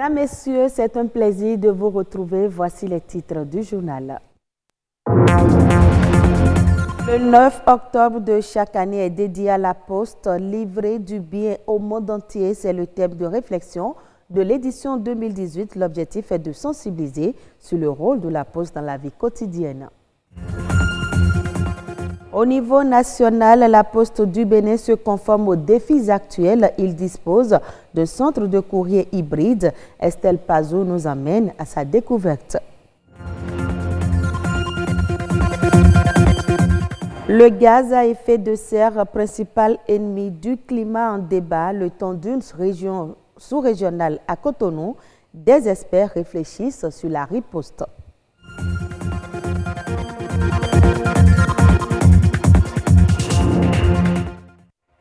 Mesdames, Messieurs, c'est un plaisir de vous retrouver. Voici les titres du journal. Le 9 octobre de chaque année est dédié à la Poste, livrer du bien au monde entier. C'est le thème de réflexion de l'édition 2018. L'objectif est de sensibiliser sur le rôle de la Poste dans la vie quotidienne. Au niveau national, la Poste du Bénin se conforme aux défis actuels. Il dispose d'un centre de courrier hybride. Estelle Pazou nous amène à sa découverte. Le gaz à effet de serre, principal ennemi du climat en débat, le temps d'une région sous-régionale à Cotonou, des experts réfléchissent sur la riposte.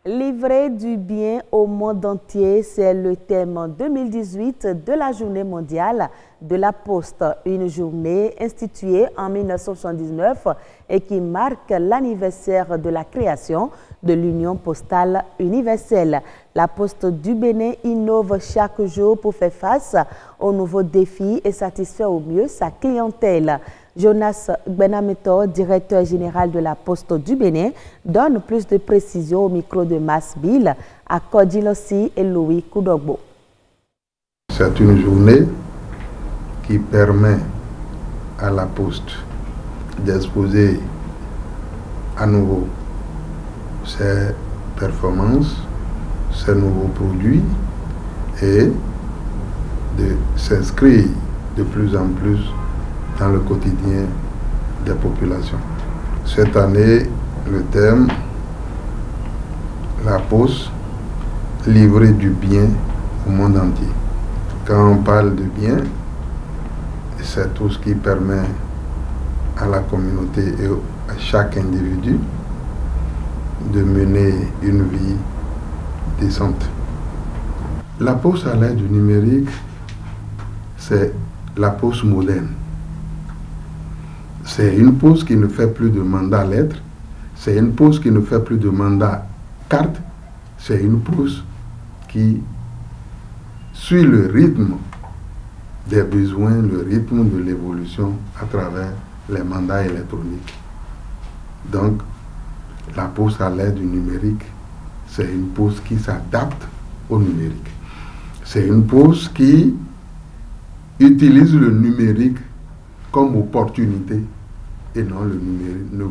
Livrer du bien au monde entier, c'est le thème en 2018 de la Journée mondiale de la Poste, une journée instituée en 1979 et qui marque l'anniversaire de la création de l'Union postale universelle. La Poste du Bénin innove chaque jour pour faire face aux nouveaux défis et satisfaire au mieux sa clientèle. Jonas Gbenametor, directeur général de la Poste du Bénin, donne plus de précisions au micro de Masbil à Kodilossi et Louis Koudogbo. C'est une journée qui permet à la Poste d'exposer à nouveau ses performances, ses nouveaux produits et de s'inscrire de plus en plus dans le quotidien des populations. Cette année, le thème, la Poste, livrer du bien au monde entier. Quand on parle de bien, c'est tout ce qui permet à la communauté et à chaque individu de mener une vie décente. La Poste à l'aide du numérique, c'est la Poste moderne. C'est une Poste qui ne fait plus de mandat lettres, c'est une Poste qui ne fait plus de mandat carte, c'est une Poste qui suit le rythme des besoins, le rythme de l'évolution à travers les mandats électroniques. Donc, la Poste à l'aide du numérique, c'est une Poste qui s'adapte au numérique. C'est une Poste qui utilise le numérique comme opportunité et non le numérique, ne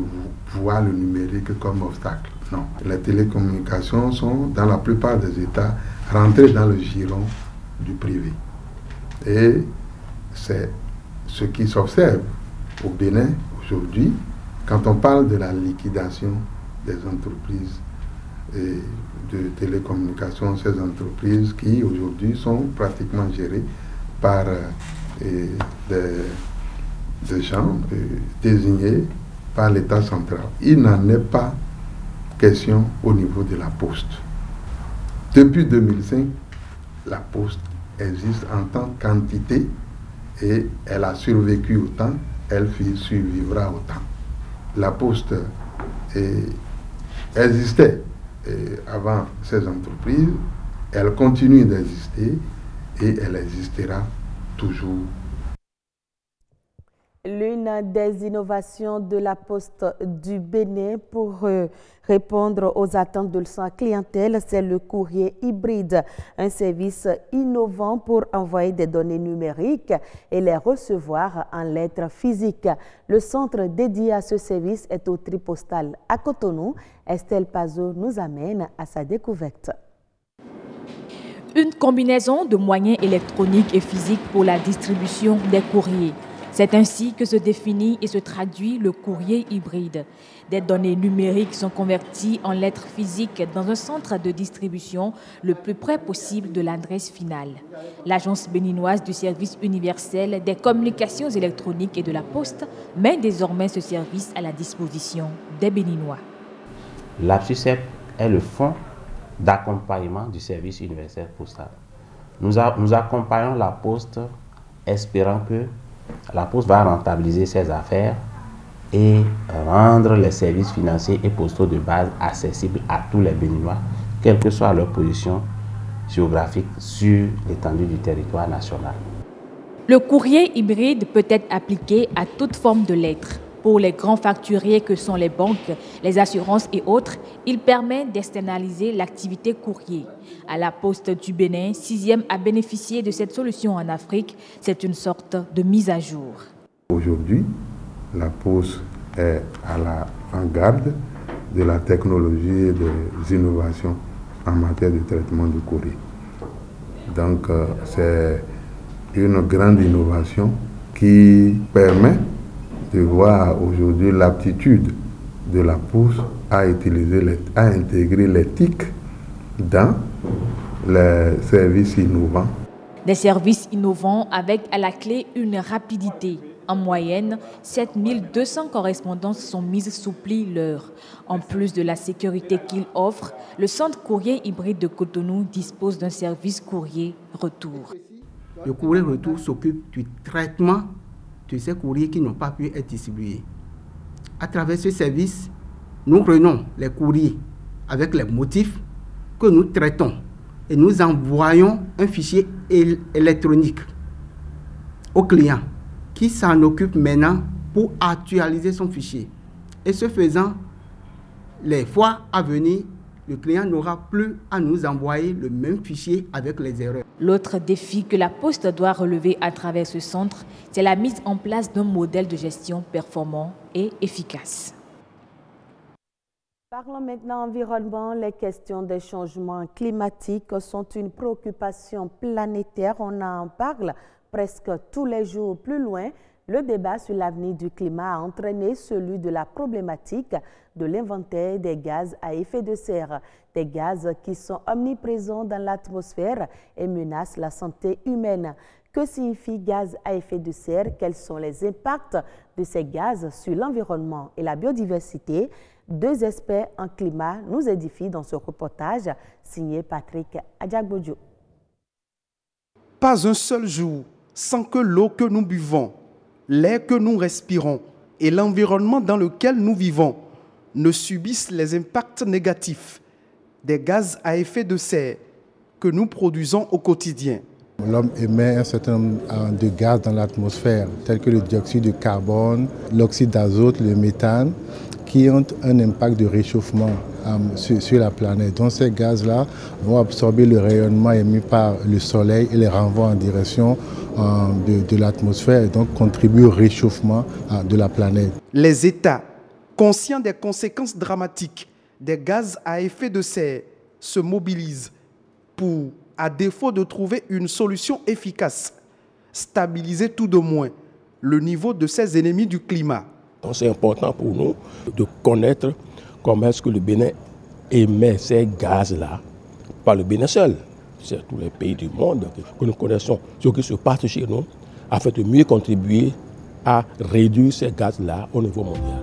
voit le numérique comme obstacle. Non. Les télécommunications sont, dans la plupart des États, rentrées dans le giron du privé. Et c'est ce qui s'observe au Bénin aujourd'hui quand on parle de la liquidation des entreprises de télécommunications, ces entreprises qui aujourd'hui sont pratiquement gérées par des gens désignés par l'État central. Il n'en est pas question au niveau de la Poste. Depuis 2005, la Poste existe en tant qu'entité et elle a survécu au temps, elle survivra au temps. La Poste existait avant ces entreprises, elle continue d'exister et elle existera toujours. L'une des innovations de la Poste du Bénin pour répondre aux attentes de sa clientèle, c'est le courrier hybride, un service innovant pour envoyer des données numériques et les recevoir en lettres physiques. Le centre dédié à ce service est au Tripostal à Cotonou. Estelle Pazou nous amène à sa découverte. Une combinaison de moyens électroniques et physiques pour la distribution des courriers. C'est ainsi que se définit et se traduit le courrier hybride. Des données numériques sont converties en lettres physiques dans un centre de distribution le plus près possible de l'adresse finale. L'Agence béninoise du service universel des communications électroniques et de la Poste met désormais ce service à la disposition des Béninois. L'APSUCEP est le fonds d'accompagnement du service universel postal. Nous accompagnons la Poste espérant que la Poste va rentabiliser ses affaires et rendre les services financiers et postaux de base accessibles à tous les Béninois, quelle que soit leur position géographique sur l'étendue du territoire national. Le courrier hybride peut être appliqué à toute forme de lettres. Pour les grands facturiers que sont les banques, les assurances et autres, il permet d'externaliser l'activité courrier. À la Poste du Bénin, 6e à bénéficier de cette solution en Afrique. C'est une sorte de mise à jour. Aujourd'hui, la Poste est à la vanguarde de la technologie et des innovations en matière de traitement du courrier. Donc, c'est une grande innovation qui permet de voir aujourd'hui l'aptitude de la Poste à intégrer l'éthique dans les services innovants. Des services innovants avec à la clé une rapidité. En moyenne, 7200 correspondances sont mises sous pli l'heure. En plus de la sécurité qu'il offre, le centre courrier hybride de Cotonou dispose d'un service courrier retour. Le courrier retour s'occupe du traitement de ces courriers qui n'ont pas pu être distribués. À travers ce service, nous prenons les courriers avec les motifs que nous traitons et nous envoyons un fichier électronique au client qui s'en occupe maintenant pour actualiser son fichier. Et ce faisant, les fois à venir, le client n'aura plus à nous envoyer le même fichier avec les erreurs. L'autre défi que la Poste doit relever à travers ce centre, c'est la mise en place d'un modèle de gestion performant et efficace. Parlons maintenant environnement. Les questions des changements climatiques sont une préoccupation planétaire. On en parle presque tous les jours. Plus loin, le débat sur l'avenir du climat a entraîné celui de la problématique de l'inventaire des gaz à effet de serre, des gaz qui sont omniprésents dans l'atmosphère et menacent la santé humaine. Que signifie gaz à effet de serre? Quels sont les impacts de ces gaz sur l'environnement et la biodiversité? Deux experts en climat nous édifient dans ce reportage signé Patrick Adjagbodjo. Pas un seul jour sans que l'eau que nous buvons, l'air que nous respirons et l'environnement dans lequel nous vivons ne subissent les impacts négatifs des gaz à effet de serre que nous produisons au quotidien. L'homme émet un certain nombre de gaz dans l'atmosphère, tels que le dioxyde de carbone, l'oxyde d'azote, le méthane, qui ont un impact de réchauffement sur la planète. Donc ces gaz-là vont absorber le rayonnement émis par le soleil et les renvoient en direction de l'atmosphère et donc contribuent au réchauffement de la planète. Les États, conscients des conséquences dramatiques des gaz à effet de serre, se mobilisent pour, à défaut de trouver une solution efficace, stabiliser tout de moins le niveau de ces ennemis du climat. C'est important pour nous de connaître comment est-ce que le Bénin émet ces gaz-là, pas le Bénin seul, c'est tous les pays du monde que nous connaissons, ce qui se passe chez nous, afin de mieux contribuer à réduire ces gaz-là au niveau mondial.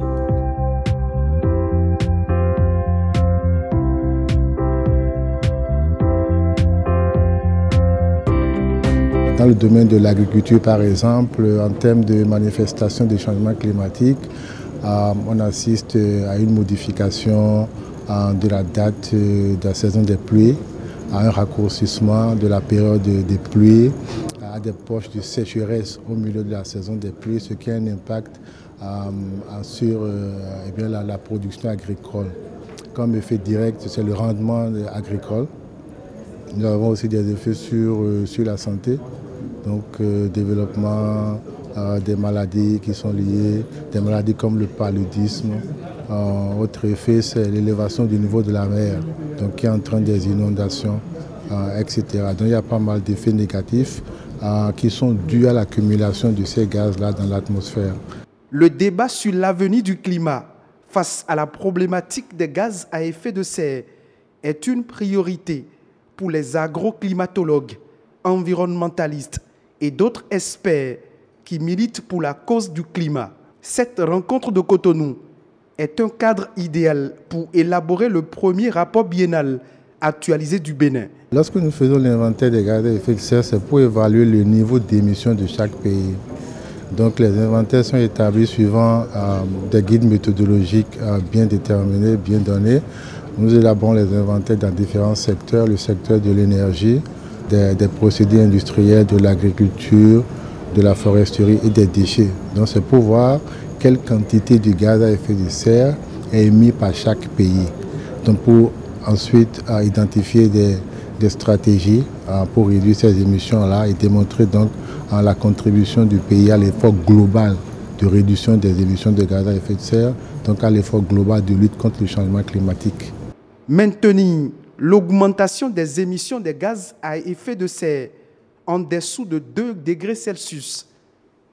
Dans le domaine de l'agriculture, par exemple, en termes de manifestation des changements climatiques, on assiste à une modification de la date de la saison des pluies, à un raccourcissement de la période des pluies, à des poches de sécheresse au milieu de la saison des pluies, ce qui a un impact sur la production agricole. Comme effet direct, c'est le rendement agricole. Nous avons aussi des effets sur la santé. Donc développement des maladies qui sont liées, des maladies comme le paludisme. Autre effet, c'est l'élévation du niveau de la mer, donc qui entraîne des inondations, etc. Donc il y a pas mal d'effets négatifs qui sont dus à l'accumulation de ces gaz-là dans l'atmosphère. Le débat sur l'avenir du climat face à la problématique des gaz à effet de serre est une priorité pour les agroclimatologues, environnementalistes et d'autres experts qui militent pour la cause du climat. Cette rencontre de Cotonou est un cadre idéal pour élaborer le premier rapport biennal actualisé du Bénin. Lorsque nous faisons l'inventaire des gaz à effet de serre, c'est pour évaluer le niveau d'émission de chaque pays. Donc les inventaires sont établis suivant des guides méthodologiques bien déterminés, bien donnés, Nous élaborons les inventaires dans différents secteurs, le secteur de l'énergie, des procédés industriels, de l'agriculture, de la foresterie et des déchets. Donc c'est pour voir quelle quantité de gaz à effet de serre est émis par chaque pays. Donc pour ensuite identifier des stratégies pour réduire ces émissions-là et démontrer donc la contribution du pays à l'effort global de réduction des émissions de gaz à effet de serre, donc à l'effort global de lutte contre le changement climatique. Maintenir l'augmentation des émissions de gaz à effet de serre en dessous de 2 degrés Celsius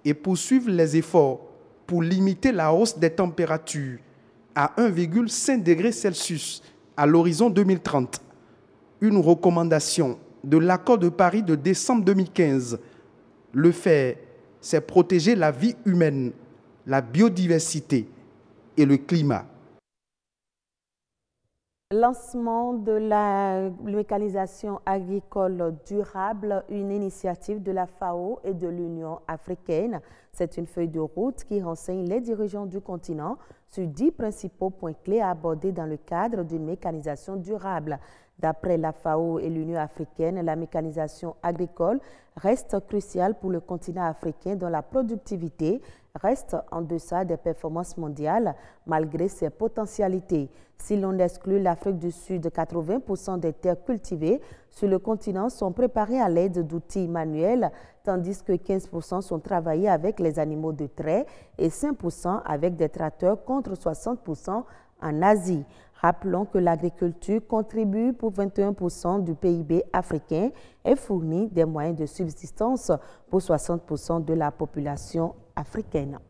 et poursuivre les efforts pour limiter la hausse des températures à 1,5 degré Celsius à l'horizon 2030. Une recommandation de l'accord de Paris de décembre 2015. Le fait, c'est protéger la vie humaine, la biodiversité et le climat. Lancement de la mécanisation agricole durable, une initiative de la FAO et de l'Union africaine. C'est une feuille de route qui renseigne les dirigeants du continent sur 10 principaux points clés à aborder dans le cadre d'une mécanisation durable. D'après la FAO et l'Union africaine, la mécanisation agricole reste cruciale pour le continent africain dont la productivité reste en deçà des performances mondiales malgré ses potentialités. Si l'on exclut l'Afrique du Sud, 80% des terres cultivées sur le continent sont préparées à l'aide d'outils manuels, tandis que 15% sont travaillés avec les animaux de trait et 5% avec des tracteurs contre 60% en Asie. Rappelons que l'agriculture contribue pour 21% du PIB africain et fournit des moyens de subsistance pour 60% de la population africaine.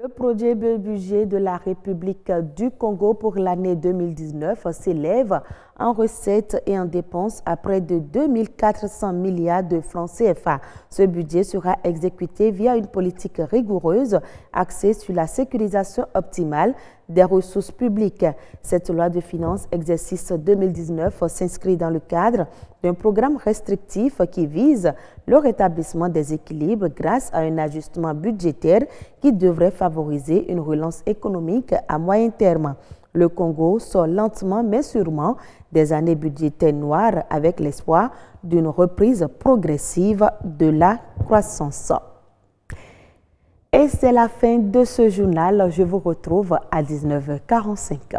Le projet de budget de la République du Congo pour l'année 2019 s'élève en recettes et en dépenses à près de 2400 milliards de francs CFA. Ce budget sera exécuté via une politique rigoureuse axée sur la sécurisation optimale des ressources publiques. Cette loi de finances exercice 2019 s'inscrit dans le cadre d'un programme restrictif qui vise le rétablissement des équilibres grâce à un ajustement budgétaire qui devrait favoriser une relance économique à moyen terme. Le Congo sort lentement mais sûrement des années budgétaires noires avec l'espoir d'une reprise progressive de la croissance. Et c'est la fin de ce journal. Je vous retrouve à 19h45.